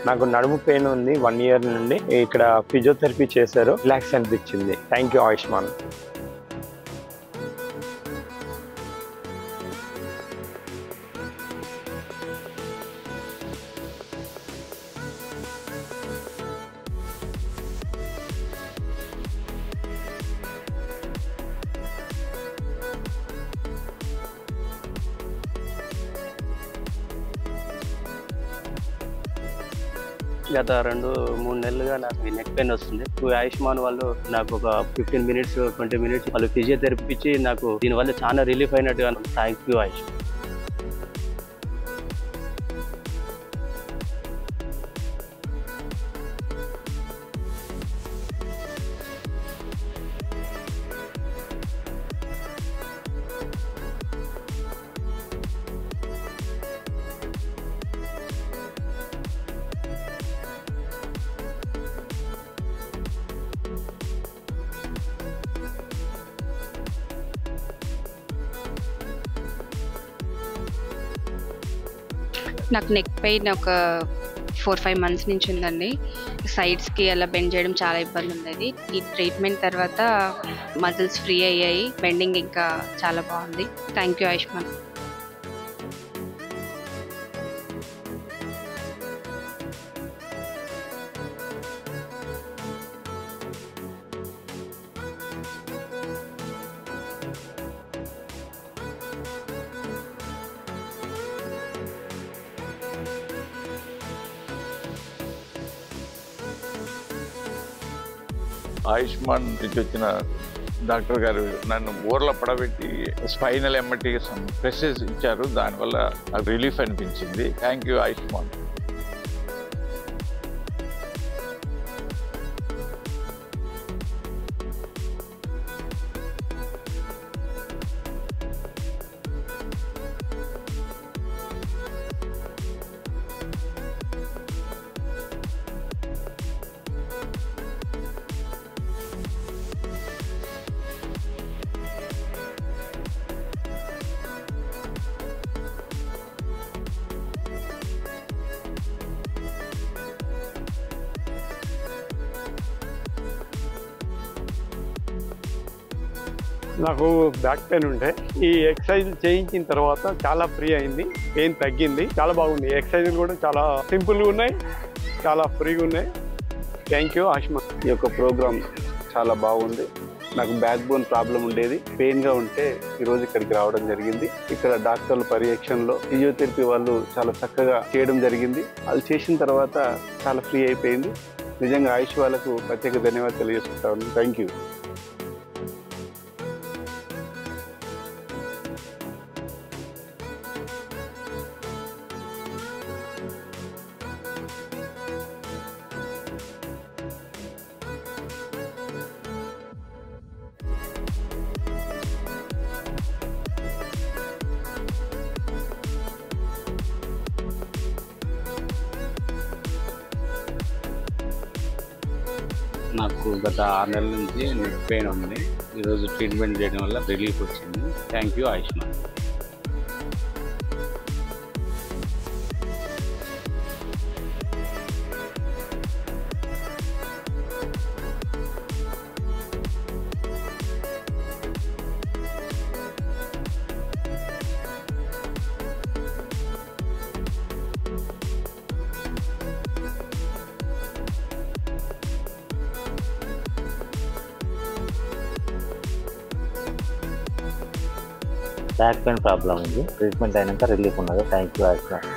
నాకు నడుము పెయిన్ ఉంది 1 year నుండి. ఇక్కడ ఫిజియోథెరపీ చేశారు, రిలాక్స్ అనిపించింది. Thank you Ayushman. గత 2-3 నెలలుగా నాకు నెక్ పెయిన్ వస్తుంది. ఆయుష్మాన్ వాళ్ళు నాకు ఒక 15 minutes 20 minutes వాళ్ళు ఫిజియోథెరపీ ఇచ్చి నాకు దీనివల్ల చాలా రిలీఫ్ అయినట్టుగా. థ్యాంక్ యూ ఆయుష్. నాకు నెక్ పెయిన్ ఒక 4-5 months నుంచి ఉందండి. సైడ్స్కి అలా బెండ్ చేయడం చాలా ఇబ్బంది ఉండేది. ఈ ట్రీట్మెంట్ తర్వాత మజిల్స్ ఫ్రీ అయ్యాయి, బెండింగ్ ఇంకా చాలా బాగుంది. Thank you Ayushman. ఆయుష్మాన్ నుంచి వచ్చిన డాక్టర్ గారు నన్ను ఊర్లో పడబెట్టి స్పైనల్ ఎమ్మటి ప్రెసెస్ ఇచ్చారు. దానివల్ల నాకు రిలీఫ్ అనిపించింది. Thank you Ayushman. నాకు బ్యాక్ పెయిన్ ఉండే, ఈ ఎక్సర్సైజ్ చేయించిన తర్వాత చాలా ఫ్రీ అయింది, పెయిన్ తగ్గింది, చాలా బాగుంది. ఎక్సర్సైజ్లు కూడా చాలా సింపుల్గా ఉన్నాయి, చాలా ఫ్రీగా ఉన్నాయి. Thank you Ayushman. ఈ యొక్క ప్రోగ్రామ్ చాలా బాగుంది. నాకు బ్యాక్ బోన్ ప్రాబ్లం ఉండేది, పెయిన్గా ఉంటే ఈరోజు ఇక్కడికి రావడం జరిగింది. ఇక్కడ డాక్టర్ల పర్యవేక్షణలో ఫిజియోథెరపీ వాళ్ళు చాలా చక్కగా చేయడం జరిగింది. అది చేసిన తర్వాత చాలా ఫ్రీ అయిపోయింది. నిజంగా ఆయుష్ వాళ్ళకు ప్రత్యేక ధన్యవాదాలు తెలియజేసుకుంటాను. Thank you. నాకు గత 6 నెలల నుంచి నెక్ పెయిన్ ఉంది. ఈరోజు ట్రీట్మెంట్ చేయడం వల్ల రిలీఫ్ వచ్చింది. Thank you Ayushman. Back pain problem ఉంది, ట్రీట్మెంట్ అయినాక రిలీఫ్ ఉన్నది. Thank you Ayushman.